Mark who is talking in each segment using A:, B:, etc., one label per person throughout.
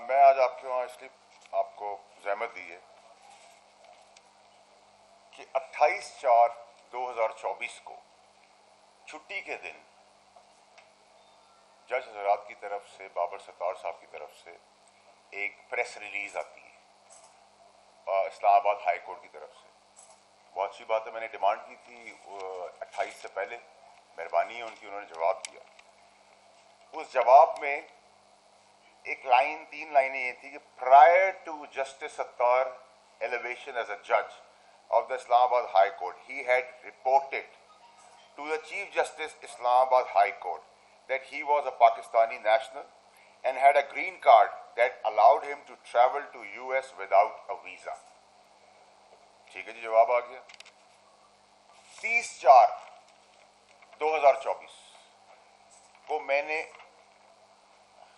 A: मैं आज आपके वहाँ इसलिए आपको जहमत दी है कि 28/4/2024 को छुट्टी के दिन जज हजरात की तरफ से, बाबर सत्तार साहब की तरफ से एक प्रेस रिलीज आती है इस्लामाबाद हाई कोर्ट की तरफ से। बहुत अच्छी बात है, मैंने डिमांड की थी 28 से पहले, मेहरबानी है उनकी, उन्होंने जवाब दिया। उस जवाब में एक लाइन, 3 लाइनें ये थी कि prior to justice Sattar elevation as a judge of the Islamabad High Court, he had reported to the Chief Justice Islamabad High Court that he was a Pakistani national and had a green card that allowed him to travel to US without a visa. ठीक है जी, जवाब आ गया। 30/4/2024 को मैंने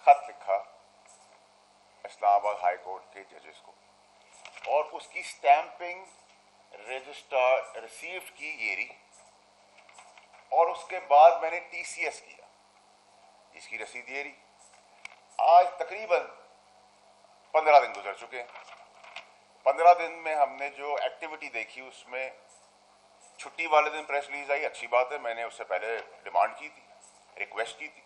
A: खत लिखा Islamabad high court के जजेस को और उसकी स्टैंपिंग रजिस्टर रिसीव्ड की येरी, और उसके बाद मैंने टीसीएस किया जिसकी रसीद येरी। आज तकरीबन 15 दिन गुजर चुके हैं। 15 दिन में हमने जो एक्टिविटी देखी उसमें छुट्टी वाले दिन प्रेस रिलीज आई, अच्छी बात है, मैंने उससे पहले डिमांड की थी, रिक्वेस्ट की थी।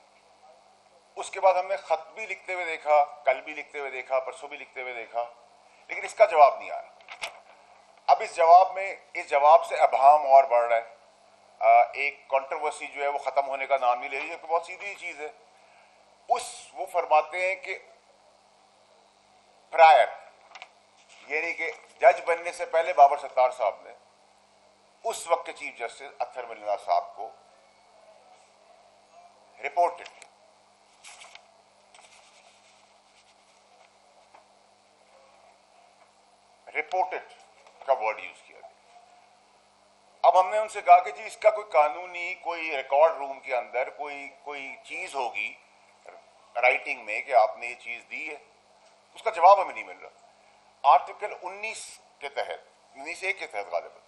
A: उसके बाद हमने खत भी लिखते हुए देखा, कल भी लिखते हुए देखा, परसों भी लिखते हुए देखा, लेकिन इसका जवाब नहीं आ रहा। अब इस जवाब से अभाम और बढ़ रहा है। एक कंट्रोवर्सी जो है वो खत्म होने का नाम नहीं ले रही है। बहुत सीधी चीज है। वो फरमाते हैं कि प्रायर, यानी कि जज बनने से पहले बाबर सत्तार साहब ने उस वक्त के चीफ जस्टिस अत्तर मिल्ला साहब को रिपोर्टेड का वर्ड यूज किया गया। अब हमने उनसे कहा कि जी इसका कोई कानूनी, कोई रिकॉर्ड रूम के अंदर कोई चीज होगी राइटिंग में कि आपने ये चीज दी है। उसका जवाब हमें नहीं मिल रहा। आर्टिकल 19 के तहत, 19(1) के तहत गालिबन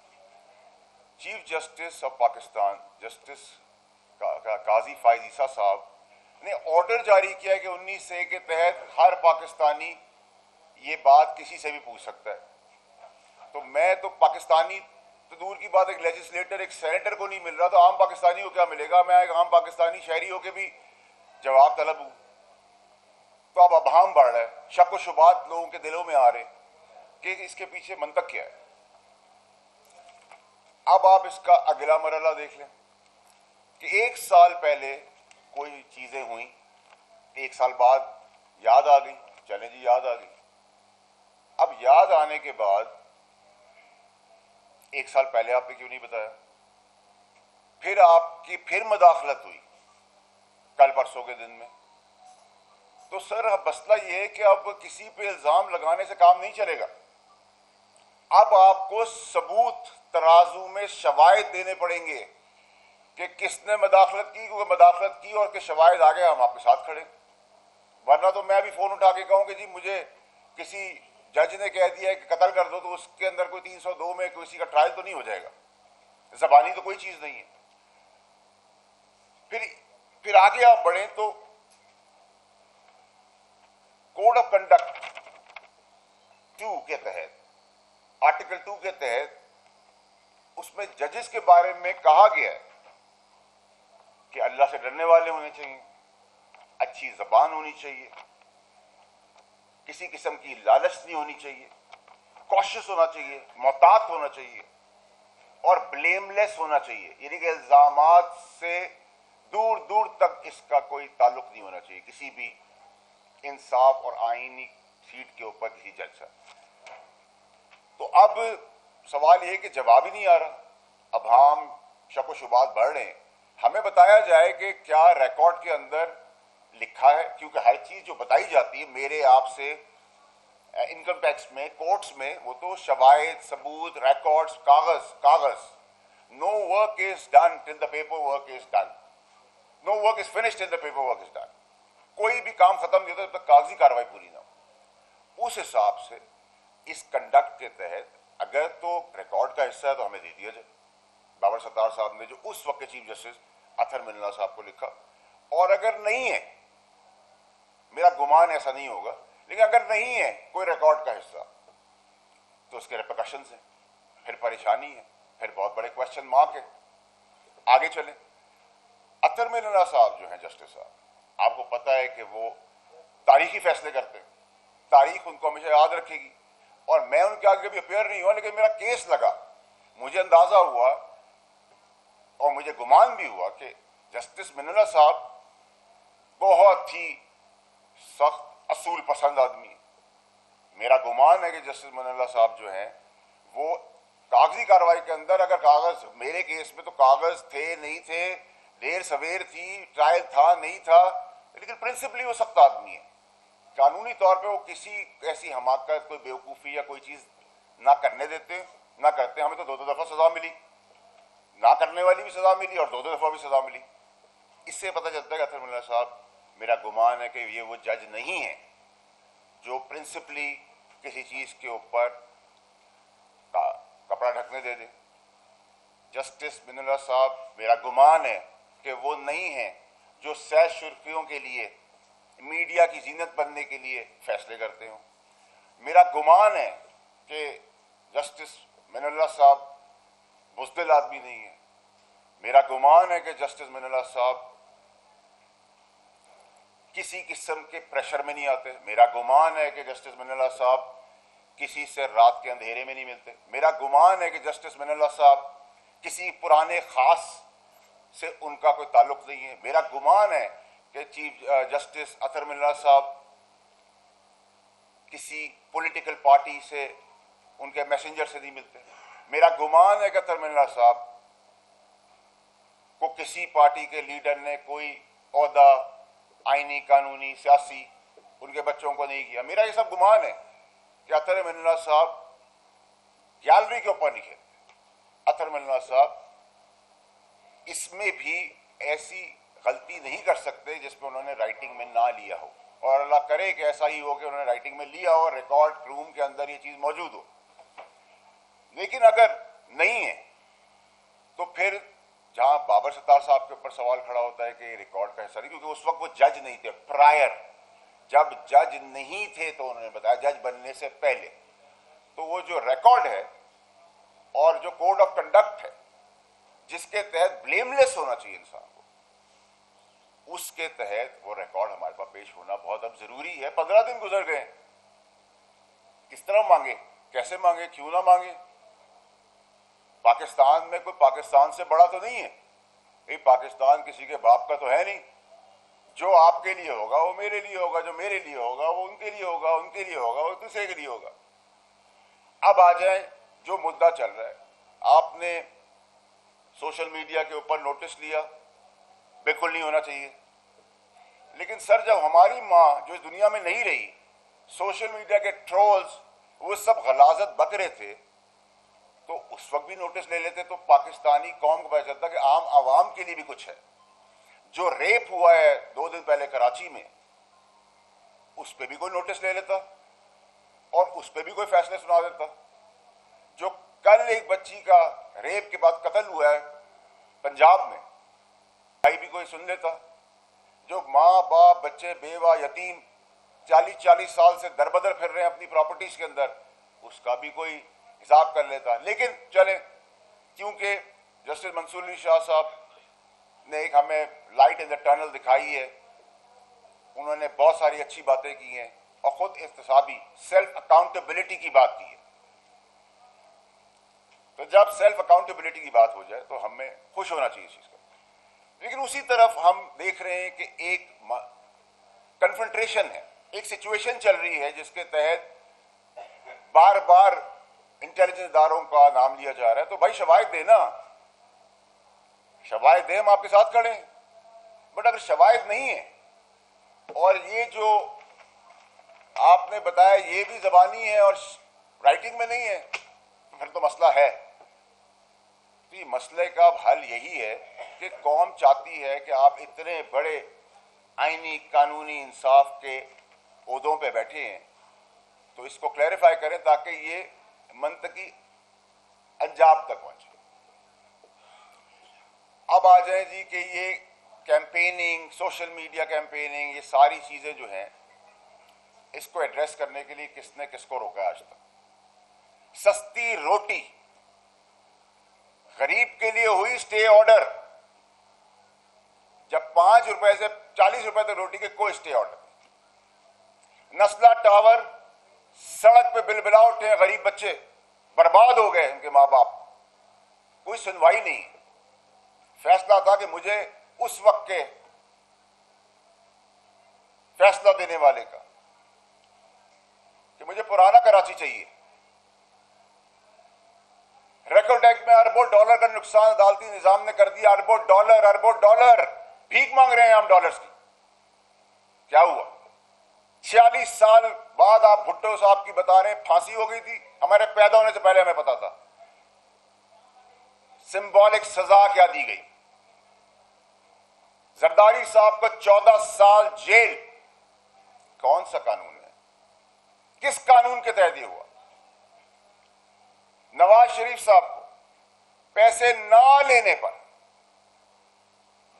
A: chief justice of Pakistan justice Qazi Faez Isa साहब ने ऑर्डर जारी किया है कि 19(1) के तहत हर पाकिस्तानी ये बात किसी से भी पूछ सकता है। तो मैं तो पाकिस्तानी तो दूर की बात, एक लेजिस्लेटर, एक सेनेटर को नहीं मिल रहा, तो आम पाकिस्तानी को क्या मिलेगा? मैं एक आम पाकिस्तानी शहरी होकर भी जवाब तलब हूं। तो अब अभाम बढ़ रहा है, शक व शुबात लोगों के दिलों में आ रहे कि इसके पीछे मंतक क्या है। अब आप इसका अगला मरहला देख लें कि 1 साल पहले कोई चीजें हुई, 1 साल बाद याद आ गई, चले जी याद आ गई। अब याद आने के बाद 1 साल पहले आपने क्यों नहीं बताया? फिर आपकी मुदाखलत हुई कल परसों के दिन में। तो सर अब मसला यह है कि अब किसी पे इल्जाम लगाने से काम नहीं चलेगा। अब आपको सबूत, तराजू में शवाहिद देने पड़ेंगे कि किसने मुदाखलत की, क्योंकि मुदाखलत की और के शवाहिद आ गए, हम आपके साथ खड़े। वरना तो मैं भी फोन उठा के कहूं कि जी मुझे किसी जज ने कह दिया है कि कत्ल कर दो, तो उसके अंदर कोई 302 में किसी का ट्रायल तो नहीं हो जाएगा। जबानी तो कोई चीज नहीं है। फिर आगे आप बढ़े तो कोड ऑफ कंडक्ट 2 के तहत, आर्टिकल 2 के तहत, उसमें जजेस के बारे में कहा गया है कि अल्लाह से डरने वाले होने चाहिए, अच्छी जबान होनी चाहिए, किसी किस्म की लालच नहीं होनी चाहिए, कॉशियस होना चाहिए, मोहतात होना चाहिए और ब्लेमलेस होना चाहिए। यानी कि इल्जामात से दूर दूर तक इसका कोई ताल्लुक नहीं होना चाहिए किसी भी इंसाफ और आईनी सीट के ऊपर किसी जज से। तो अब सवाल यह कि जवाब ही नहीं आ रहा। अब हम शक व शुबात बढ़ रहे हैं। हमें बताया जाए कि क्या रिकॉर्ड के अंदर लिखा है, क्योंकि हर चीज जो बताई जाती है मेरे आपसे इनकम टैक्स में, कोर्ट्स में, वो तो शवाहिद, सबूत, रिकॉर्ड्स, कागज। No work is done till the paper work is done. No work is finished till the paper work is done. कोई भी काम खत्म नहीं होता जब तक कागजी कार्रवाई पूरी ना हो। उस हिसाब से इस कंडक्ट के तहत अगर तो रिकॉर्ड का हिस्सा है तो हमें दे दिया जाए। बाबर सत्तार साहब ने जो उस वक्त के चीफ जस्टिस अत्तर मिल्ला साहब को लिखा, और अगर नहीं है, मेरा गुमान ऐसा नहीं होगा लेकिन अगर नहीं है कोई रिकॉर्ड का हिस्सा तो उसके रिपरकशंस हैं, फिर परेशानी है, फिर बहुत बड़े क्वेश्चन मार्क है। आगे चले, अतर मिनल्ला साहब जो हैं जस्टिस साहब, आपको पता है कि वो तारीखी फैसले करते हैं, तारीख उनको हमेशा याद रखेगी। और मैं उनके आगे भी अपेयर नहीं हुआ, लेकिन मेरा केस लगा, मुझे अंदाजा हुआ और मुझे गुमान भी हुआ कि जस्टिस मिनल्ला साहब बहुत ही सख्त असूल पसंद आदमी है। मेरा गुमान है कि जस्टिस मिनल्ला साहब जो हैं वो कागजी कार्रवाई के अंदर, अगर कागज, मेरे केस में तो कागज थे नहीं थे, देर सवेर थी, ट्रायल था नहीं था, लेकिन प्रिंसिपली वो सख्त आदमी है। कानूनी तौर पे वो किसी ऐसी हमाकत, कोई बेवकूफ़ी या कोई चीज़ ना करने देते, ना करते। हमें तो दो दफ़ा सजा मिली, ना करने वाली भी सजा मिली और दो दफ़ा भी सजा मिली। इससे पता चलता है कि अतर मिनल्ला साहब, मेरा गुमान है कि ये वो जज नहीं है जो प्रिंसिपली किसी चीज़ के ऊपर कपड़ा ढकने दे दे। जस्टिस मिनल्ला साहब, मेरा गुमान है कि वो नहीं है जो सैर शुर्फियों के लिए, मीडिया की जीनत बनने के लिए फैसले करते हो। मेरा गुमान है कि जस्टिस मिनल्ला साहब बुज़दिल आदमी नहीं है। मेरा गुमान है कि जस्टिस मिनल्ला साहब किसी किस्म के प्रेशर में नहीं आते। मेरा गुमान है कि जस्टिस मिनल्ला साहब किसी से रात के अंधेरे में नहीं मिलते। मेरा गुमान है कि जस्टिस मिनल्ला साहब किसी पुराने खास से उनका कोई ताल्लुक नहीं है। मेरा गुमान है कि चीफ जस्टिस अतर मिनल्ला साहब किसी पॉलिटिकल पार्टी से, उनके मैसेंजर से नहीं मिलते। मेरा गुमान है कि अतर मिनल्ला साहब को किसी पार्टी के लीडर ने कोई ओहदा, आईनी, कानूनी, सियासी उनके बच्चों को नहीं किया। मेरा ये सब गुमान है कि अतर मिनल्ला साहब गैलरी के ऊपर नहीं खेलते। अतर मिनल्ला साहब इसमें भी ऐसी गलती नहीं कर सकते जिसमें उन्होंने राइटिंग में ना लिया हो, और अल्लाह करे कि ऐसा ही हो कि उन्होंने राइटिंग में लिया हो और रिकॉर्ड रूम के अंदर ये चीज मौजूद हो। लेकिन अगर नहीं है तो फिर जहां बाबर सत्तार साहब के ऊपर सवाल खड़ा होता है कि रिकॉर्ड का हिस्सा नहीं, क्योंकि उस वक्त वो जज नहीं थे। प्रायर जब जज नहीं थे तो उन्होंने बताया, जज बनने से पहले। तो वो जो रिकॉर्ड है और जो कोड ऑफ कंडक्ट है जिसके तहत ब्लेमलेस होना चाहिए इंसान को, उसके तहत वो रिकॉर्ड हमारे पास पेश होना बहुत अब जरूरी है। 15 दिन गुजर गए, किस तरह मांगे, कैसे मांगे, क्यों ना मांगे? पाकिस्तान में कोई पाकिस्तान से बड़ा तो नहीं है, ये पाकिस्तान किसी के बाप का तो है नहीं। जो आपके लिए होगा वो मेरे लिए होगा, जो मेरे लिए होगा वो उनके लिए होगा, उनके लिए होगा वो दूसरे के लिए होगा। अब आ जाए जो मुद्दा चल रहा है, आपने सोशल मीडिया के ऊपर नोटिस लिया, बिल्कुल नहीं होना चाहिए। लेकिन सर, जब हमारी माँ जो इस दुनिया में नहीं रही, सोशल मीडिया के ट्रोल्स वो सब गलाजत बक रहे थे, तो उस वक्त भी नोटिस ले लेते तो पाकिस्तानी कौम को पता चलता कि आम आवाम के लिए भी कुछ है। जो रेप हुआ है 2 दिन पहले कराची में, उस पर भी कोई नोटिस ले लेता और उस पर भी कोई फैसले सुना देता। जो कल एक बच्ची का रेप के बाद कत्ल हुआ है पंजाब में, भाई भी कोई सुन लेता। जो माँ बाप, बच्चे, बेवा, यतीम 40-40 साल से दरबदर फिर रहे हैं अपनी प्रॉपर्टीज के अंदर, उसका भी कोई हिसाब कर लेता। लेकिन चले, क्योंकि जस्टिस मंसूर अली शाह साहब ने एक हमें लाइट इन द टनल दिखाई है, उन्होंने बहुत सारी अच्छी बातें की हैं और खुद एहतसाबी सेल्फ अकाउंटेबिलिटी की बात की है। तो जब सेल्फ अकाउंटेबिलिटी की बात हो जाए तो हमें खुश होना चाहिए इस चीज का। लेकिन उसी तरफ हम देख रहे हैं कि एक कन्फ्रंट्रेशन है, एक सिचुएशन चल रही है जिसके तहत बार बार इंटेलिजेंस इदारों का नाम लिया जा रहा है। तो भाई शवाहिद देना, शवाहिद दे, हम आपके साथ खड़े हैं। बट अगर शवाहिद नहीं है और ये जो आपने बताया ये भी जबानी है और राइटिंग में नहीं है, फिर तो मसला है। तो ये मसले का हल यही है कि कौम चाहती है कि आप इतने बड़े आईनी, कानूनी, इंसाफ के ओहदों पे बैठे हैं, तो इसको क्लैरिफाई करें ताकि ये मंतकी अंजाम तक पहुंचे। अब आ जाए जी कि ये कैंपेनिंग, सोशल मीडिया कैंपेनिंग, ये सारी चीजें जो हैं, इसको एड्रेस करने के लिए किसने किसको रोका आज तक? सस्ती रोटी, गरीब के लिए हुई स्टे ऑर्डर। जब 5 रुपए से 40 रुपए तक रोटी के कोई स्टे ऑर्डर। नस्ला टावर, सड़क पे बिलबिला उठे हैं गरीब बच्चे, बर्बाद हो गए उनके मां बाप, कोई सुनवाई नहीं। फैसला था कि मुझे उस वक्त के फैसला देने वाले का कि मुझे पुराना कराची चाहिए। रेकॉर्ड एक्ट में अरबों डॉलर का नुकसान अदालती निजाम ने कर दिया। अरबों डॉलर भीख मांग रहे हैं हम डॉलर्स की। क्या हुआ? 46 साल बाद आप भुट्टो साहब की बता रहे हैं फांसी हो गई थी, हमारे पैदा होने से पहले हमें पता था। सिंबॉलिक सजा क्या दी गई? जरदारी साहब को 14 साल जेल। कौन सा कानून है? किस कानून के तहत ये हुआ? नवाज शरीफ साहब को पैसे ना लेने पर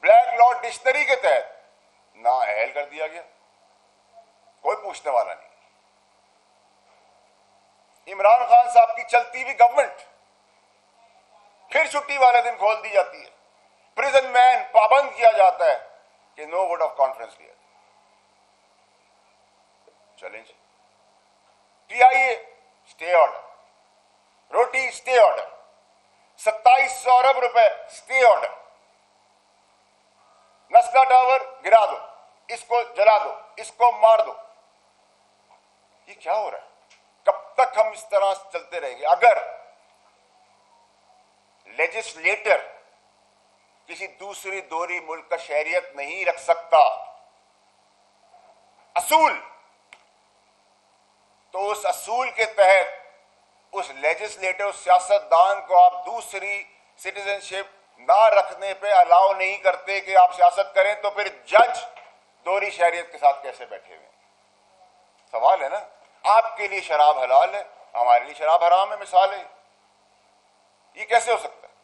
A: ब्लैक लॉ डिक्शनरी के तहत नाअहल कर दिया गया, कोई पूछने वाला नहीं। इमरान खान साहब की चलती हुई गवर्नमेंट फिर छुट्टी वाले दिन खोल दी जाती है। प्रिजन मैन पाबंद किया जाता है कि नो वोट ऑफ कॉन्फ्रेंस लिया। चैलेंज टीआईए स्टे ऑर्डर, रोटी स्टे ऑर्डर, 2700 अरब रुपए स्टे ऑर्डर, नस्ला टावर गिरा दो, इसको जला दो, इसको मार दो। ये क्या हो रहा है? कब तक हम इस तरह चलते रहेंगे? अगर लेजिस्लेटर किसी दूसरी दोहरी मुल्क का शहरियत नहीं रख सकता असूल, तो उस असूल के तहत उस लेजिस्लेटर, उस सियासतदान को आप दूसरी सिटीजनशिप ना रखने पे अलाउ नहीं करते कि आप सियासत करें, तो फिर जज दोहरी शहरियत के साथ कैसे बैठे हुए? सवाल है ना। आपके लिए शराब हलाल है, हमारे लिए शराब हराम है, मिसाल है। ये कैसे हो सकता है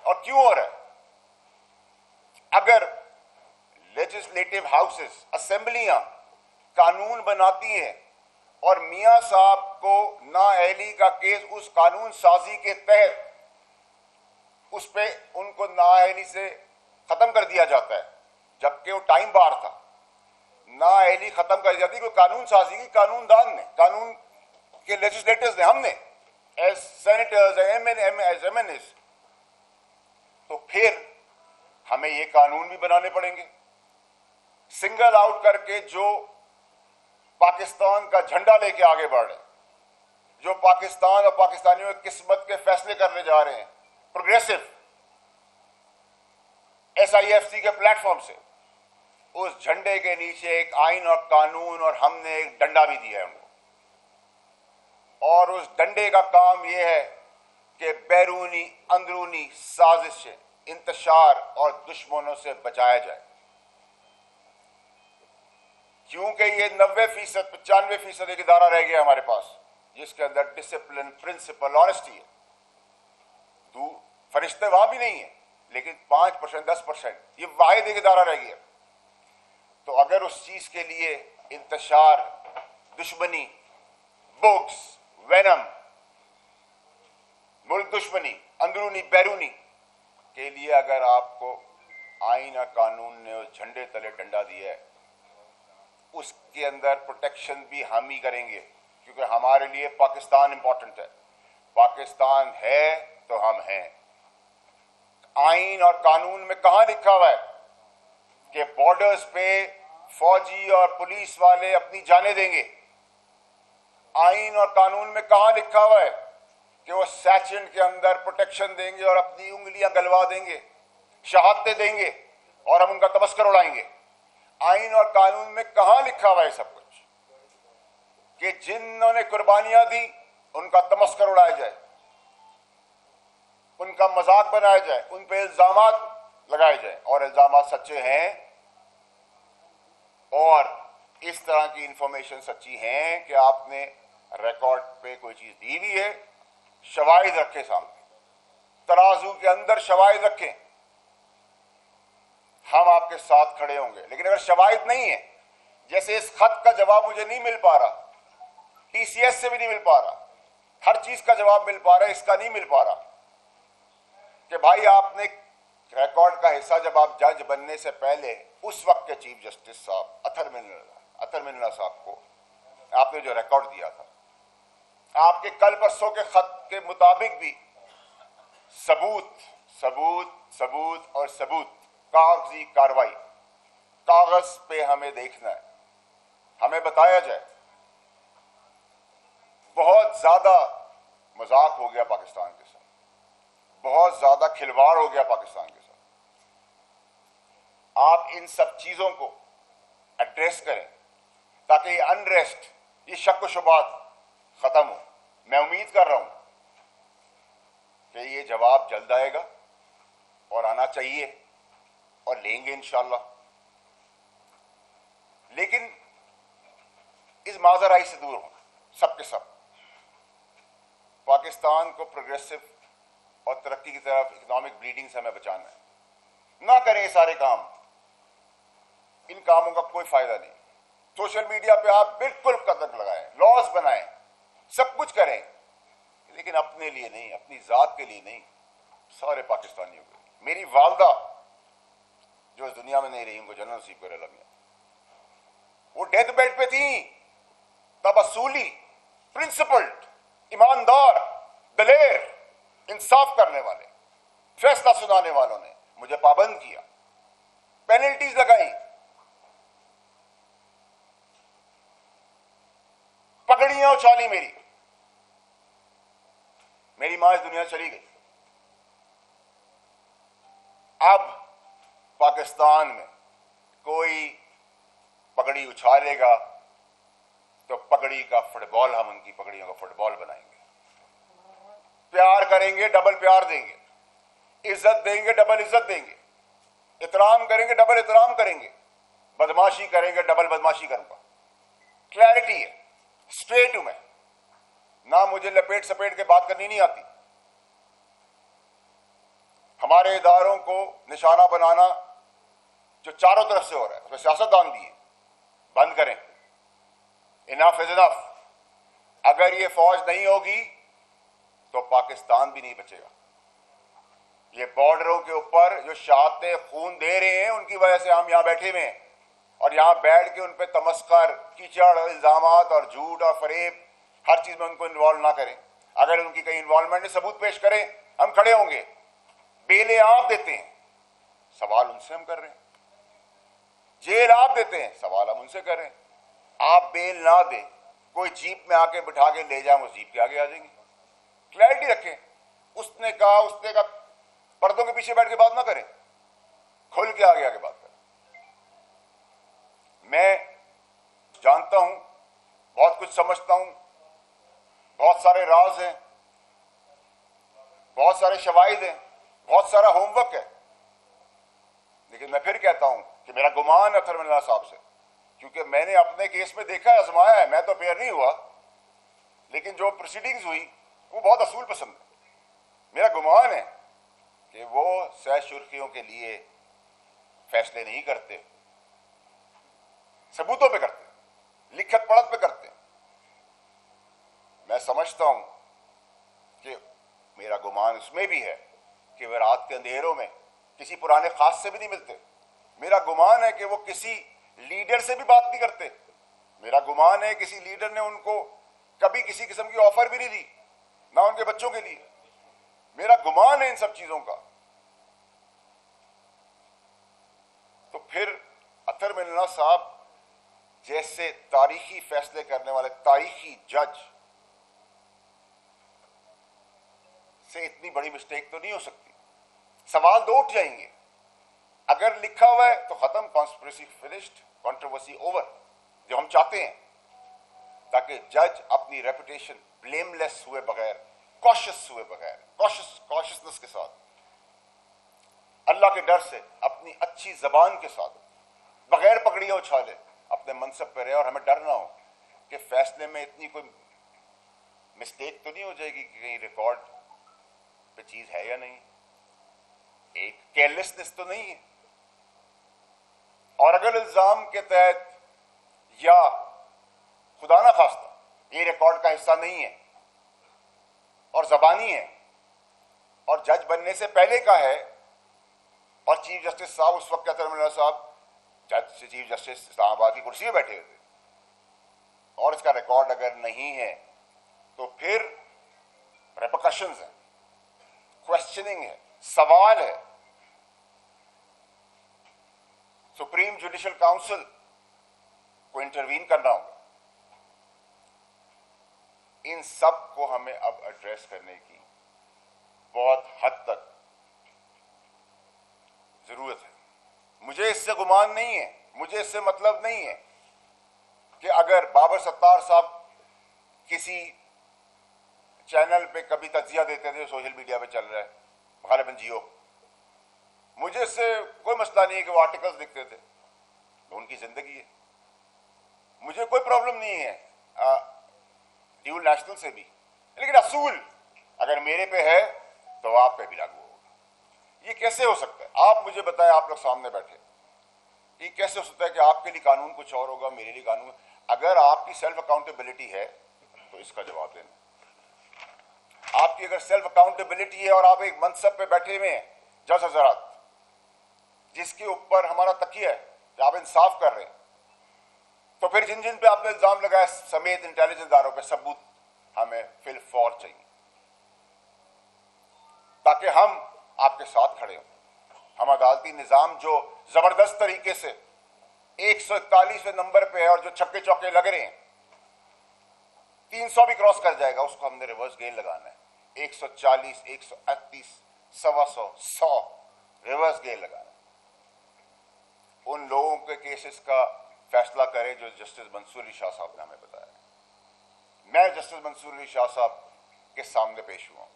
A: और क्यों हो रहा है? अगर लेजिस्लेटिव हाउसेस, असेंबलियां कानून बनाती हैं और मियां साहब को नाअहली का केस उस कानून साजी के तहत उस पे उनको नाअहली से खत्म कर दिया जाता है, जबकि वो टाइम बार था, नाअहली खत्म कर दी जाती, कोई कानून साजी की कानूनदान ने, कानून के लेजिस्लेटर्स ने, हमने एज सेनेटर्स, एमएनएस, तो फिर हमें ये कानून भी बनाने पड़ेंगे। सिंगल आउट करके जो पाकिस्तान का झंडा लेके आगे बढ़ रहे, जो पाकिस्तान और पाकिस्तानियों की किस्मत के फैसले करने जा रहे हैं, प्रोग्रेसिव SIFC के प्लेटफॉर्म से, उस झंडे के नीचे एक आइन और कानून और हमने एक डंडा भी दिया है उनको, और उस डंडे का काम यह है कि बैरूनी अंदरूनी साजिशें, इंतशार और दुश्मनों से बचाया जाए। क्योंकि ये 90%, 95% एक इदारा रह गया हमारे पास जिसके अंदर डिसिप्लिन, प्रिंसिपल, ऑनेस्टी है। फरिश्ते वहां भी नहीं है, लेकिन 5%, 10% ये वाहिद एक इदारा रह गया। तो अगर उस चीज के लिए इंतशार, दुश्मनी, बुक्स, वेनम, मुल्क दुश्मनी, अंदरूनी बैरूनी के लिए अगर आपको आईन और कानून ने उस झंडे तले डंडा दिया है, उसके अंदर प्रोटेक्शन भी हम ही करेंगे, क्योंकि हमारे लिए पाकिस्तान इंपॉर्टेंट है। पाकिस्तान है तो हम हैं। आईन और कानून में कहां लिखा हुआ है कि बॉर्डर्स पे फौजी और पुलिस वाले अपनी जानें देंगे? आईन और कानून में कहां लिखा हुआ है कि वो सैचन के अंदर प्रोटेक्शन देंगे और अपनी उंगलियां गलवा देंगे, शहादतें देंगे और हम उनका तमस्कर उड़ाएंगे? आईन और कानून में कहां लिखा हुआ है सब कुछ कि जिन्होंने कुर्बानियां दी उनका तमस्कर उड़ाया जाए, उनका मजाक बनाया जाए, उन पे इल्जामात लगाए जाए, और इल्जामात सच्चे हैं और इस तरह की इंफॉर्मेशन सच्ची हैं कि आपने रिकॉर्ड पे कोई चीज दी भी है, शवाहिद रखे सामने, तराजू के अंदर शवाहिद रखें, हम आपके साथ खड़े होंगे। लेकिन अगर शवाहिद नहीं है, जैसे इस खत का जवाब मुझे नहीं मिल पा रहा, टीसीएस से भी नहीं मिल पा रहा, हर चीज का जवाब मिल पा रहा है, इसका नहीं मिल पा रहा कि भाई आपने रिकॉर्ड का हिस्सा जब आप जज बनने से पहले उस वक्त के चीफ जस्टिस साहब अतर मिन्ना साहब को आपने जो रिकॉर्ड दिया था, आपके कल परसों के खत के मुताबिक भी सबूत सबूत सबूत और सबूत, कागजी कार्रवाई, कागज पे हमें देखना है, हमें बताया जाए। बहुत ज्यादा मजाक हो गया पाकिस्तान के साथ, बहुत ज्यादा खिलवाड़ हो गया पाकिस्तान के साथ। आप इन सब चीजों को एड्रेस करें ताकि ये अनरेस्ट, ये शक व शुबात खत्म हो। मैं उम्मीद कर रहा हूं कि ये जवाब जल्द आएगा और आना चाहिए और लेंगे इंशाल्लाह। लेकिन इस माजराई से दूर होना, सबके सब पाकिस्तान को प्रोग्रेसिव और तरक्की की तरफ, इकोनॉमिक ब्लीडिंग से हमें बचाना है। ना करें ये सारे काम, इन कामों का कोई फायदा नहीं। सोशल मीडिया पे आप बिल्कुल कदम लगाएं, लॉज बनाएं, सब कुछ करें, लेकिन अपने लिए नहीं, अपनी जात के लिए नहीं, सारे पाकिस्तानियों के लिए। मेरी वालदा जो इस दुनिया में नहीं रही, उनको जन्नत नसीब करे अल्लाह मियां, वो डेथ बेड पे थी, तब असूली, प्रिंसिपल्ड, ईमानदार, दलेर, इंसाफ करने वाले, फैसला सुनाने वालों ने मुझे पाबंद किया, पेनल्टीज लगाई, पगड़ियां उछाली, मेरी मां इस दुनिया चली गई। अब पाकिस्तान में कोई पगड़ी उछालेगा तो पगड़ी का फुटबॉल, हम उनकी पगड़ियों का फुटबॉल बनाएंगे। प्यार करेंगे, डबल प्यार देंगे, इज्जत देंगे, डबल इज्जत देंगे, इतराम करेंगे, डबल इतराम करेंगे, बदमाशी करेंगे, डबल बदमाशी करूंगा। क्लैरिटी है, स्ट्रेट हूं मैं, ना मुझे लपेट सपेट के बात करनी नहीं आती। हमारे इदारों को निशाना बनाना जो चारों तरफ से हो रहा है, उसमें सियासतदान भी है, बंद करें। Enough is enough. अगर ये फौज नहीं होगी तो पाकिस्तान भी नहीं बचेगा। ये बॉर्डरों के ऊपर जो शहादतें खून दे रहे हैं, उनकी वजह से हम यहां बैठे हुए हैं, और यहां बैठ के उन पर तमस्कर, कीचड़, इल्जामात और झूठ और फरेब, हर चीज में उनको इन्वॉल्व ना करें। अगर उनकी कहीं इन्वॉल्वमेंट है, सबूत पेश करें, हम खड़े होंगे। बेलें आप देते हैं, सवाल उनसे हम कर रहे हैं। जेल आप देते हैं, सवाल हम उनसे कर रहे हैं। आप बेल ना दे, कोई जीप में आके बिठा के ले जाए, वो जीप के आगे आ जाएंगे। क्लैरिटी रखें। उसने कहा, पर्दों के पीछे बैठ के बात ना करें, खुल के आगे आगे बात करें। मैं जानता हूं, बहुत कुछ समझता हूं, बहुत सारे राज हैं, बहुत सारे शवाहिद हैं, बहुत सारा होमवर्क है, लेकिन मैं फिर कहता हूं कि मेरा गुमान है अतर मिन्ना साहब से, क्योंकि मैंने अपने केस में देखा है, आजमाया है। मैं तो अपेयर नहीं हुआ, लेकिन जो प्रोसीडिंग्स हुई वो बहुत असूल पसंद है। मेरा गुमान है कि वो सह सुर्खियों के लिए फैसले नहीं करते, सबूतों पे करते, लिखत पढ़त पे करते। मैं समझता हूं कि मेरा गुमान उसमें भी है कि वे रात के अंधेरों में किसी पुराने खास से भी नहीं मिलते। मेरा गुमान है कि वो किसी लीडर से भी बात नहीं करते। मेरा गुमान है किसी लीडर ने उनको कभी किसी किस्म की ऑफर भी नहीं दी, ना उनके बच्चों के लिए। मेरा गुमान है इन सब चीजों का। तो फिर अतर मिन्ना साहब जैसे तारीखी फैसले करने वाले तारीखी जज से इतनी बड़ी मिस्टेक तो नहीं हो सकती। सवाल दो उठ जाएंगे। अगर लिखा हुआ है तो खत्म, कॉन्स्पिरेसी फिनिश्ड, कंट्रोवर्सी ओवर, जो हम चाहते हैं, ताकि जज अपनी रेपुटेशन ब्लेमलेस हुए बगैर, कॉशियस हुए बगैर, कॉशियसनेस के साथ, अल्लाह के डर से, अपनी अच्छी जबान के साथ, बगैर पगड़ियां उछाले अपने मनसब पर रहे, और हमें डर ना हो कि फैसले में इतनी कोई मिस्टेक तो नहीं हो जाएगी कि कहीं रिकॉर्ड पे चीज है या नहीं, एक केयरलेसनेस तो नहीं है। और अगर इल्जाम के तहत या खुदा ना खास्ता ये रिकॉर्ड का हिस्सा नहीं है और जबानी है और जज बनने से पहले का है, और चीफ जस्टिस साहब उस वक्त कहते हैं साहब जज से चीफ जस्टिस इस्लामाबाद की कुर्सी में बैठे हुए थे, और इसका रिकॉर्ड अगर नहीं है तो फिर रेपरकशंस है, क्वेश्चनिंग है, सवाल है। सुप्रीम जुडिशियल काउंसिल को इंटरवीन करना होगा। इन सब को हमें अब एड्रेस करने की बहुत हद तक जरूरत है। मुझे इससे गुमान नहीं है, मुझे इससे मतलब नहीं है कि अगर बाबर सत्तार साहब किसी चैनल पे कभी तज्जिया देते थे, सोशल मीडिया पे चल रहा है, गालिबन जियो, मुझे इससे कोई मसला नहीं है कि वो आर्टिकल्स लिखते थे, उनकी जिंदगी है, मुझे कोई प्रॉब्लम नहीं है ड्यूल नेशनल से भी, लेकिन असूल अगर मेरे पे है तो आप पे भी लागू होगा। ये कैसे हो सकता है? आप मुझे बताएं, आप लोग सामने बैठे, ये कैसे हो सकता है कि आपके लिए कानून कुछ और होगा, मेरे लिए कानून? अगर आपकी सेल्फ अकाउंटेबिलिटी है तो इसका जवाब देना। आपकी अगर सेल्फ अकाउंटेबिलिटी है और आप एक मनसब पे बैठे हुए हैं जज हजरात, जिसके ऊपर हमारा तकिया है कि आप इंसाफ कर रहे हैं, तो फिर जिन जिन पे आपने इल्जाम लगाया समेत इंटेलिजेंस इदारों पे सबूत हमें फिल फौर चाहिए, ताकि हम आपके साथ खड़े हों। हम अदालती निजाम जो जबरदस्त तरीके से 141वें नंबर पे है और जो छक्के चौके लग रहे हैं, 300 भी क्रॉस कर जाएगा, उसको हमने रिवर्स गेयर लगाना है। 140, 138, 125, 100 रिवर्स गेयर लगाना है। उन लोगों के केसेस का फैसला करें जो जस्टिस मंसूर अली शाह साहब ने हमें बताया। मैं जस्टिस मंसूर अली शाह साहब के सामने पेश हुआ,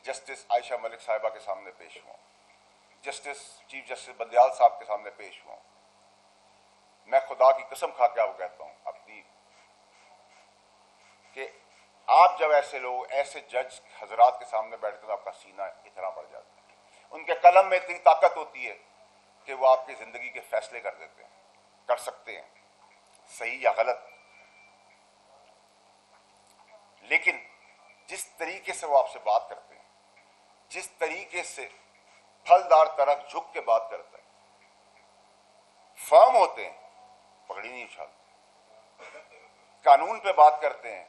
A: जस्टिस आयशा मलिक साहिबा के सामने पेश हुआ, जस्टिस चीफ जस्टिस बंदयाल साहब के सामने पेश हुआ। मैं खुदा की कसम खा के आपको कहता हूं अपनी, कि आप जब ऐसे लोग, ऐसे जज हजरात के सामने बैठते तो आपका सीना इतना बढ़ जाता है। उनके कलम में इतनी ताकत होती है कि वो आपकी जिंदगी के फैसले कर देते हैं, कर सकते हैं, सही या गलत। लेकिन जिस तरीके से वो आपसे बात करते हैं, जिस तरीके से फलदार तरफ झुक के बात करते हैं, फर्म होते हैं, पगड़ी नहीं उछालते, कानून पे बात करते हैं,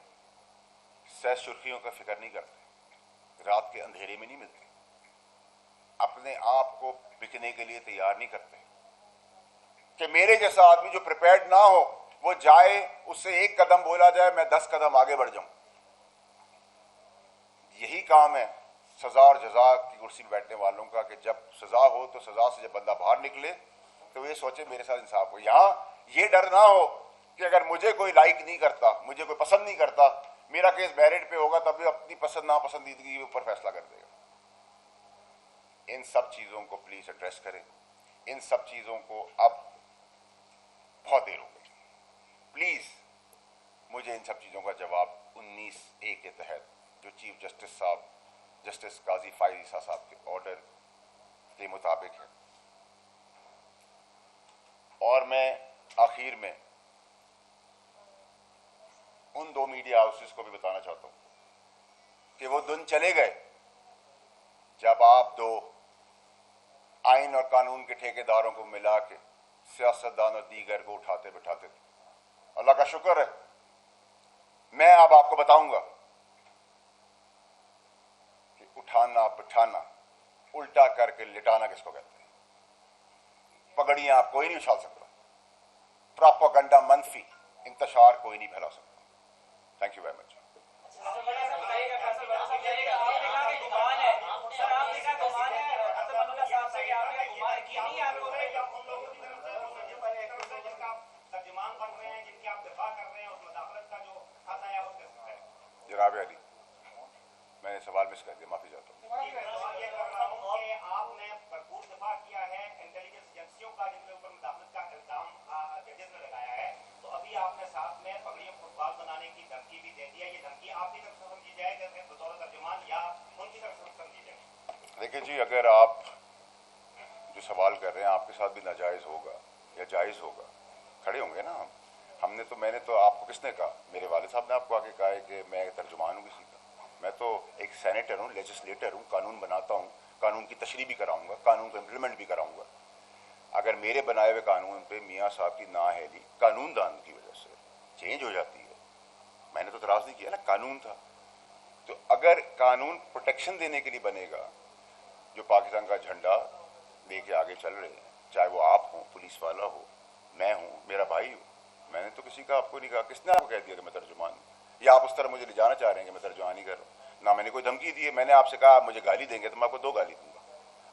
A: सह सुर्खियों का फिक्र नहीं करते, रात के अंधेरे में नहीं मिलते, अपने आप को बिकने के लिए तैयार नहीं करते कि मेरे जैसा आदमी जो प्रिपेयर्ड ना हो वो जाए, उससे एक कदम बोला जाए, मैं 10 कदम आगे बढ़ जाऊं। यही काम है सजा और जजा की कुर्सी में बैठने वालों का, कि जब सजा हो तो सजा से जब बंदा बाहर निकले तो ये सोचे मेरे साथ इंसाफ हो। यहां ये डर ना हो कि अगर मुझे कोई लाइक नहीं करता, मुझे कोई पसंद नहीं करता, मेरा केस मेरिट पे होगा, तब भी अपनी पसंद नापसंदीदगी के ऊपर फैसला कर देगा। इन सब चीजों को प्लीज एड्रेस करें। इन सब चीजों को अब बहुत देर हो गई, प्लीज मुझे इन सब चीजों का जवाब 19A के तहत जो चीफ जस्टिस साहब, जस्टिस काजी फाइज ईसा साहब के ऑर्डर के मुताबिक है। और मैं आखिर में उन 2 मीडिया हाउसेस को भी बताना चाहता हूं कि वो दिन चले गए जब आप 2 आइन और कानून के ठेकेदारों को मिला के सियासतदान और दीगर को उठाते बिठाते थे। अल्लाह का शुक्र है, मैं अब आपको बताऊंगा कि उठाना बिठाना, उल्टा करके लिटाना किसको कहते हैं। पगड़ियां आप कोई नहीं उछाल सकता, प्रोपेगेंडा मंफी इंतशार कोई नहीं फैला सकता। Thank you very much. जनाब अली, मैंने सवाल मिस कर दिया, माफी चाहता हूँ।
B: आपने भरपूर दफा किया है इंटेलिजेंस एजेंसियों का जिनके ऊपर मुदाखलत का इल्जाम जजेस ने लगाया है, तो अभी आपने साथ में पगड़ियों फुटबॉल बनाने की धमकी भी दे दी है। ये धमकी आपकी तरफ से समझी जाए बतौर तर्जुमान या उनकी तरफ से समझी जाए?
A: देखिए जी, अगर आप जो सवाल कर रहे हैं आपके साथ भी नाजायज होगा या जायज होगा, खड़े होंगे ना हमने तो, मैंने तो, आपको किसने कहा? मेरे वालिद साहब ने आपको आके कहा है कि मैं तर्जुमान हूँ किसी का। मैं तो एक सेनेटर हूँ, लेजिस्लेटर हूँ, कानून बनाता हूँ, कानून की तशरीह भी कराऊंगा, कानून को इम्प्लीमेंट भी कराऊंगा। अगर मेरे बनाए हुए कानून पे मियाँ साहब की नाअहली कानून दान की वजह से चेंज हो जाती है, मैंने तो इतराज़ नहीं किया ना, कानून था। तो अगर कानून प्रोटेक्शन देने के लिए बनेगा, जो पाकिस्तान का झंडा लेके आगे चल रहे हैं, चाहे वो आप हो, पुलिस वाला हो, मैं हूँ, मेरा भाई हो, मैंने तो किसी का आपको नहीं कहा। किसने आपको कह दिया कि मैं तर्जुमान हूँ? या आप उस तरह मुझे ले जाना चाह रहे हैं कि मैं तर्जुमान ही कर रहा हूँ? ना मैंने कोई धमकी दी है। मैंने आपसे कहा आप मुझे गाली देंगे तो मैं आपको 2 गाली दूंगा।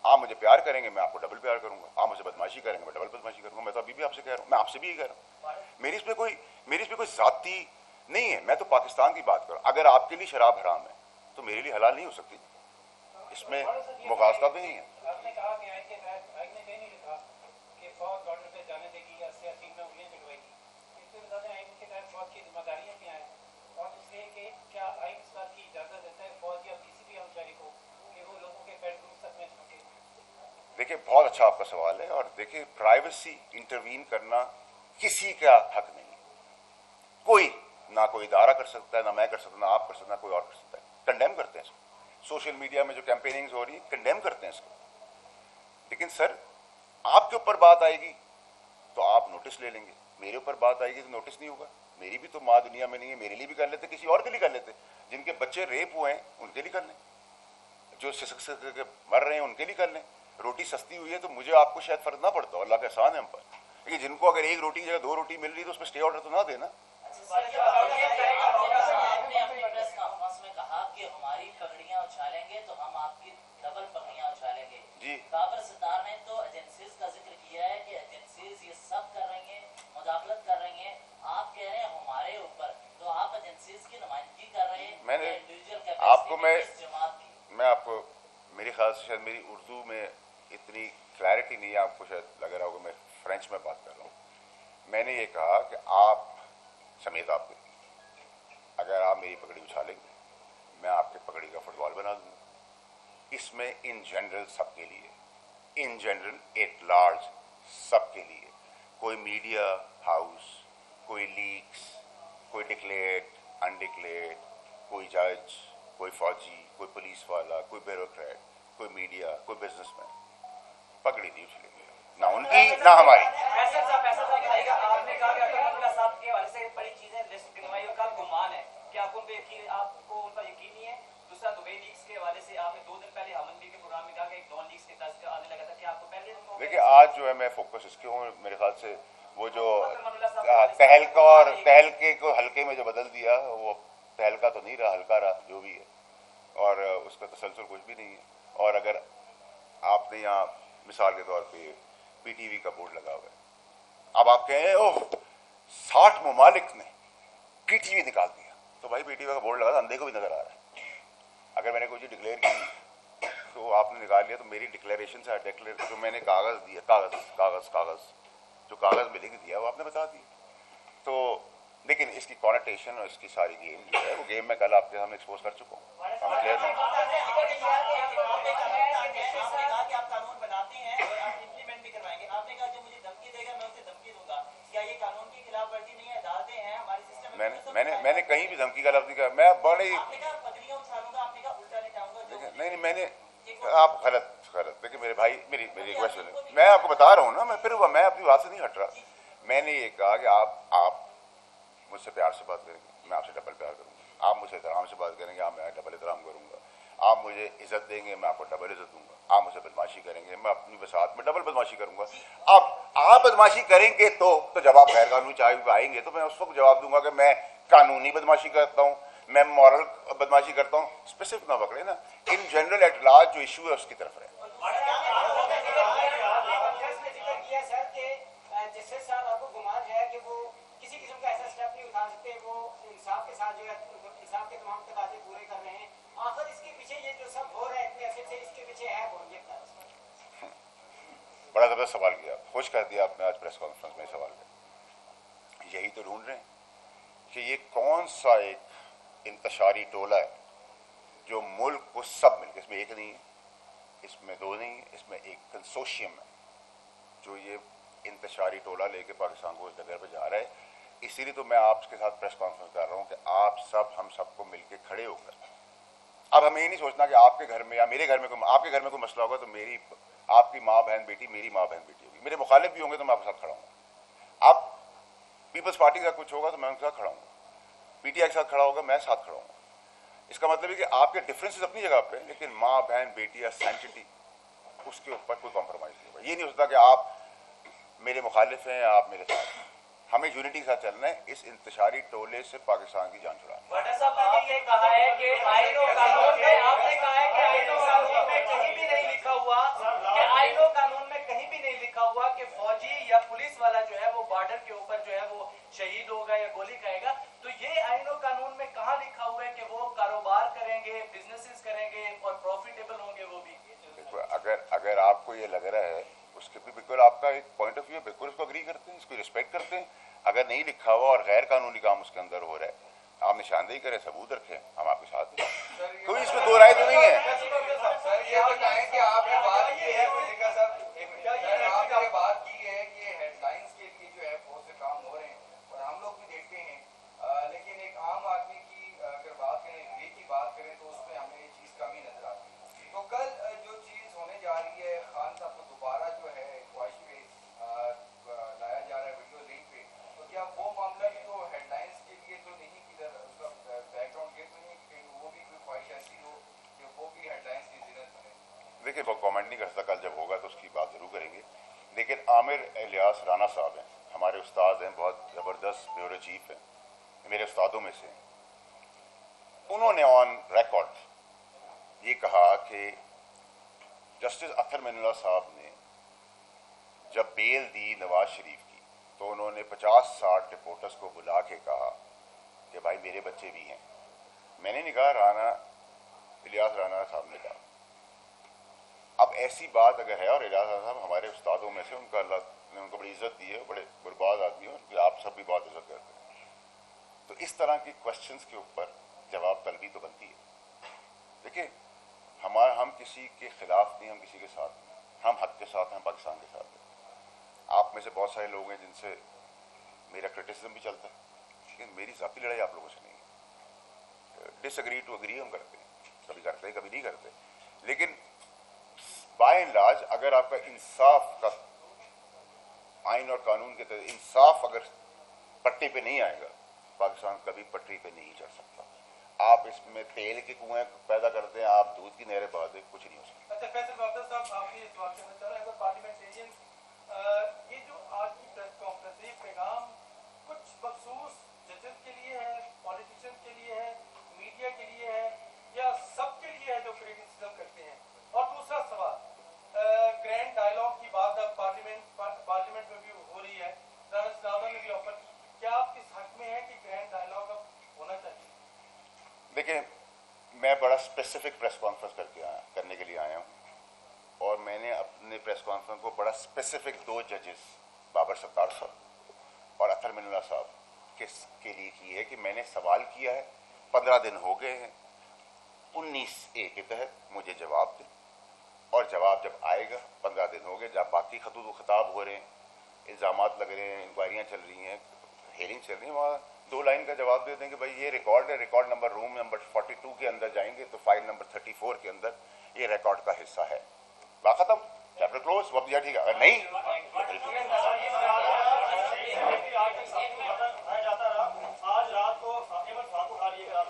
A: आप मुझे प्यार करेंगे, मैं आपको डबल प्यार करूंगा। आप मुझे बदमाशी करेंगे, मैं डबल बदमाशी करूंगा। मैं तो अभी भी आपसे कह रहा हूँ, मैं आपसे भी यही कह रहा हूँ। मेरी इसमें कोई जाती नहीं है। मैं तो पाकिस्तान की बात कर रहा हूँ। अगर आपके लिए शराब हराम है तो मेरे लिए हलाल नहीं हो सकती, इसमें मुगासता भी नहीं है।
C: आपने कहा कि आयत के तहत आयत में कहीं नहीं लिखा कि फौज बॉर्डर पे जाने देगी या सियासी में उंगलियां चढ़वाएगी। इसलिए बता दें आयत के तहत फौज की जिम्मेदारियां क्या हैं, और इसलिए कि क्या आयत इस बात की इजाजत देता है फौज या किसी भी हमशहरी को कि वो लोगों के बेडरूम तक में झांके?
A: देखिए, बहुत अच्छा आपका सवाल है। और देखिए, प्राइवेसी इंटरवीन करना किसी का हक नहीं है। कोई ना कोई इदारा कर सकता है, ना मैं कर सकता, ना आप कर सकते, ना कोई और कर सकता है। कंडेम करते हैं इसको। सोशल मीडिया में जो कैंपेनिंग हो रही है, कंडेम करते हैं इसको। लेकिन सर, आपके ऊपर बात आएगी तो आप नोटिस ले लेंगे, मेरे ऊपर बात आएगी तो नोटिस नहीं होगा। मेरी भी तो माँ दुनिया में नहीं है। मेरे लिए भी कर लेते, किसी और के लिए कर लेते। जिनके बच्चे रेप हुए हैं उनके लिए कर लें, जो सिसक के मर रहे हैं उनके लिए कर लें। रोटी सस्ती हुई है तो मुझे आपको शायद फर्क ना पड़ता, अल्लाह का एहसान है हम पर। लेकिन जिनको अगर 1 रोटी की जगह 2 रोटी मिल रही है तो उसमें स्टे ऑर्डर तो ना देना।
D: आपने अपनी प्रेस कॉन्फ्रेंस में कहा कि हमारी पगड़ियां उछालेंगे तो हम आपकी डबल पगड़ियां उछालेंगे
A: जी।
D: बाबर सिद्दार ने तो एजेंसीज का जिक्र किया है कि एजेंसीज ये सब कर रही हैं, मुदाखलत कर रही हैं। आप कह रहे हैं हमारे ऊपर, तो आप एजेंसीज की नुमाइंदगी कर रहे हैं।
A: मैंने
D: इंडिविजुअल
A: आपको
D: जमात की,
A: मैं आपको, मेरे ख्याल से शायद मेरी उर्दू में इतनी क्लैरिटी नहीं है, आपको शायद लग रहा होगा मैं फ्रेंच में बात कर रहा हूँ। मैंने ये कहा कि आप समेत आपके, अगर आप मेरी पगड़ी उछालेंगे, मैं आपके पगड़ी का फुटबॉल बना दूंगा। इसमें इन जनरल सबके लिए, इन जनरल एट लार्ज सबके लिए, कोई मीडिया हाउस, कोई लीक्स, कोई डिक्लेयर्ड, अनडिक्लेयर्ड, कोई जज, कोई फौजी, कोई पुलिस वाला, कोई ब्यूरोक्रेट, कोई मीडिया, कोई बिजनेसमैन पगड़ी नहीं उछलेंगे, ना उनकी ना हमारी।
C: आपने कहा कि अकबर साहब के वाले से बड़ी चीजें लिस्ट गिनवाई और कहा गुमान है, क्या आपको उन पर यकीन, आपको उन पर यकीन नहीं है? दूसरा, दुबई लीक्स के हवाले से आपने 2 दिन पहले हमनबी के प्रोग्राम में कहा कि एक नॉन लीक्स के दस का आने लगा था, क्या आपको पहले दिन?
A: देखिए, आज जो है मैं फोकस इसके हूँ, मेरे ख्याल से वो जो तहलका और तहलके को हल्के में जो बदल दिया, वो तहलका तो नहीं रहा, हल्का रहा, जो भी है, और उसका तसलसल कुछ भी नहीं है। और अगर आपने यहाँ मिसाल के तौर पे पीटीवी का बोर्ड लगा हुआ है, अब आप कहें ओह 60 ममालिक ने पीटीवी निकाल दिया, तो भाई पीटीवी का बोर्ड लगा था, अंधे को भी नजर आ रहा है। अगर मैंने कोई चीज डिक्लेयर की तो आपने निकाल लिया, तो मेरी डिक्लेरेशन से डिक्लेयर जो मैंने कागज दिया, कागज जो कागज में लिख दिया वो आपने बता दिया। तो लेकिन इसकी कॉनेटेशन और इसकी सारी गेम जो है, वो गेम मैं कल आपके सामने एक्सपोज कर चुका हूँ। क्लियर नहीं?
C: आप कानून बनाते हैं और आप इंप्लीमेंट भी करवाएंगे। आपने कहा जो मुझे धमकी देगा मैं उसे धमकी दूंगा, क्या ये कानून की खिलाफवर्जी नहीं है? अदालतें हैं हमारे सिस्टम में।
A: मैंने कहीं भी धमकी का लफ्ज नहीं कहा। मैं बड़ी,
C: आपने कहा पगड़ियां उछालूंगा, आपने कहा उल्टा नहीं जाऊंगा।
A: नहीं, मैंने, आप गलत देखिए मेरे भाई, मेरी रिक्वेस्ट है, मैं आपको बता रहा हूँ ना, मैं अपनी बात से नहीं हट रहा। मैंने ये कहा कि आप मुझसे प्यार से बात करेंगे, मैं आपसे डबल प्यार करूंगा। आप मुझसे एहतराम से बात करेंगे, मैं डबल एहतराम करूंगा। आप मुझे इज्जत देंगे, मैं आपको डबल इज्जत दूंगा। आप मुझसे बदमाशी करेंगे, मैं अपनी वसात में डबल बदमाशी करूंगा। अब आप बदमाशी करेंगे तो जब आप गैर कानूनी चार्ज आएंगे तो मैं उस वक्त जवाब दूंगा कि मैं कानूनी बदमाशी करता हूँ, मैं मॉरल बदमाशी करता हूँ। स्पेसिफिक ना पकड़े ना, इन जनरल एट लार्ज जो इशू है उसकी तरफ रहे।
C: जिससे साहब आपको गुमान है कि वो किसी किस्म का ऐसा स्टेप नहीं उठा सकते, वो इंसाफ के साथ जो है इंसाफ के तमाम तकाजे पूरे कर रहे हैं। आखिर इसके पीछे ये जो सब हो रहा है इतने अरसे से, इसके पीछे है कौन? ये
A: बड़ा जबरदस्त सवाल किया, खुश कर दिया आपने आज प्रेस कॉन्फ्रेंस में सवाल में। यही तो ढूंढ रहे हैं कि ये कौन सा एक इंतशारी टोला है जो मुल्क को सब मिलकर, इसमें एक नहीं है, इसमें 2 नहीं है, इसमें एक कंसोशियम है जो ये इंतशारी टोला लेके पाकिस्तान को इस जगह पर जा रहा है इसीलिए तो मैं आपके साथ प्रेस कॉन्फ्रेंस कर रहा हूं कि आप सब हम सबको मिलकर खड़े होकर, अब हमें ये नहीं सोचना कि आपके घर में या मेरे घर में आपके घर में कोई मसला होगा तो मेरी आपकी माँ बहन बेटी मेरी माँ बहन बेटी होगी, मेरे मुखालिफ भी होंगे तो मैं आपके साथ खड़ा हूँ। आप पीपल्स पार्टी का कुछ होगा तो मैं उनके साथ खड़ा हूँ, पीटीआई के साथ खड़ा होगा, मैं साथ खड़ा हूँ। इसका मतलब है कि आपके डिफरेंसेस अपनी जगह पे, लेकिन माँ बहन बेटी या सैंक्टिटी उसके ऊपर कोई कॉम्प्रोमाइज नहीं होगा। ये नहीं हो सकता कि आप मेरे मुखालिफ हैं या आप मेरे साथ हैं। हमें यूनिटी के साथ चलना है, इस इंतशारी टोले से पाकिस्तान की जान छुड़ानी।
E: साहब आपने कहा है कि आईनो कानून में, आपने कहा है कि आईनो कानून में कहीं भी नहीं लिखा हुआ कि आईनो कानून में कहीं भी नहीं लिखा हुआ कि फौजी या पुलिस वाला जो है वो बॉर्डर के ऊपर जो है वो शहीद होगा या गोली खाएगा। तो ये आईनो कानून में कहाँ लिखा हुआ है कि वो कारोबार करेंगे, बिजनेसेस करेंगे और प्रॉफिटेबल होंगे वो भी?
A: अगर आपको ये लग रहा है उसके भी बिल्कुल आपका एक पॉइंट ऑफ व्यू, बिल्कुल उसको अग्री करते हैं, इसको रिस्पेक्ट करते हैं। अगर नहीं लिखा हुआ और गैर कानूनी काम उसके अंदर हो रहा है, आप निशानदेही करें, सबूत रखें, हम आपके साथ हैं। कोई इसमें दो राय तो नहीं है।
F: सर ये बताएं कि आपने बात की है कि हेडलाइंस के लिए जो है बहुत से काम हो रहे हैं और हम लोग भी देखते हैं, लेकिन एक आम आदमी की अगर बात करें, रे की बात करें तो उसमें हमें ये चीज़ कमी नजर आती है। तो कल जो चीज़ होने जा रही है, खान साहब को दोबारा जो है ख्वाहिश पे लाया जा रहा है वीडियो लिंक पे, तो क्या वो मामला भी तो हेडलाइंस के लिए तो नहीं, किधर उसका बैकग्राउंड ये तो नहीं कि वो भी कोई ख्वाहिश ऐसी हो कि वो भी हेडलाइंस की जिन्नत बने?
A: देखिए वो कमेंट नहीं कर सकता, कल जब होगा तो उसकी बात जरूर करेंगे। लेकिन आमिर इलियास राना साहब हैं, हमारे उस्ताद हैं, बहुत ज़बरदस्त ब्यूरो चीफ हैं, मेरे उस्तादों में से। उन्होंने ऑन रिकॉर्ड ये कहा कि जस्टिस अख्तर मिनुल्लाह साहब ने जब बेल दी नवाज शरीफ की तो उन्होंने 50-60 रिपोर्टर्स को बुला के कहा कि भाई मेरे बच्चे भी हैं। मैंने नहीं कहा, इलियास राना साहब ने कहा। अब ऐसी बात अगर है, और इलियास राना साहब हमारे उस्तादों में से, उनका अल्लाह ने उनको बड़ी इज्जत दी है, बड़े बर्बाद आदमी है, आप सब भी बहुत इज्जत करते हैं। तो इस तरह की क्वेश्चंस के ऊपर जवाब तलबी तो बनती है। देखिए हम किसी के खिलाफ नहीं, हम किसी के साथ नहीं, हम हक के साथ हैं, पाकिस्तान के साथ हैं। आप में से बहुत सारे लोग हैं जिनसे मेरा क्रिटिसिज्म भी चलता है, लेकिन मेरी ज़ाती लड़ाई आप लोगों से नहीं है। डिसएग्री टू एग्री हम करते हैं, कभी करते हैं कभी नहीं करते, लेकिन बाय एंड लार्ज अगर आपका इंसाफ का आइन और कानून के तहत इंसाफ अगर पट्टी पे नहीं आएगा, पाकिस्तान कभी पटरी पे नहीं चढ़ सकता। आप इसमें तेल के कुएं पैदा करते हैं, आप दूध की नहरें बहा दें, कुछ नहीं हो सकता।
C: अच्छा फैसल बाबर साहब, आपके इस सवाल करना चाह रहे हैं, पार्लियामेंटेरियन ये जो आज की प्रेस कॉन्फ्रेंस, ये पैगाम कुछ मखसूस जजेस के लिए है, पॉलिटिशियंस के लिए है, मीडिया के लिए है, या सबके लिए है जो क्रिटिसिज्म करते हैं? और दूसरा सवाल, ग्रैंड डायलॉग की बात अब पार्लियामेंट में भी हो रही है, राना ने भी ऑफर की, क्या आप इस हक में है कि ग्रैंड डायलॉग अब होना चाहिए?
A: देखिए मैं बड़ा स्पेसिफिक प्रेस कॉन्फ्रेंस करने के लिए आया हूँ, और मैंने अपने प्रेस कॉन्फ्रेंस को बड़ा स्पेसिफिक 2 जजेस बाबर सत्तार साहब और अख्तर मिनुल्लाह साहब के लिए की है कि मैंने सवाल किया है, 15 दिन हो गए हैं, 19A के तहत मुझे जवाब दें, और जवाब जब आएगा, 15 दिन हो गए, जब बाकी खतूत खिताब हो रहे हैं, इल्ज़ामात लग रहे हैं, इंक्वायरियाँ चल रही हैं, हेयरिंग चल रही है, वहाँ 2 लाइन का जवाब दे दें कि भाई ये रिकॉर्ड है, रिकॉर्ड नंबर रूम नंबर 42 के अंदर जाएंगे तो फाइल नंबर 34 के अंदर ये रिकॉर्ड का हिस्सा है, बात खत्म, चैप्टर क्लोज, वक्त दिया, ठीक है। अगर नहीं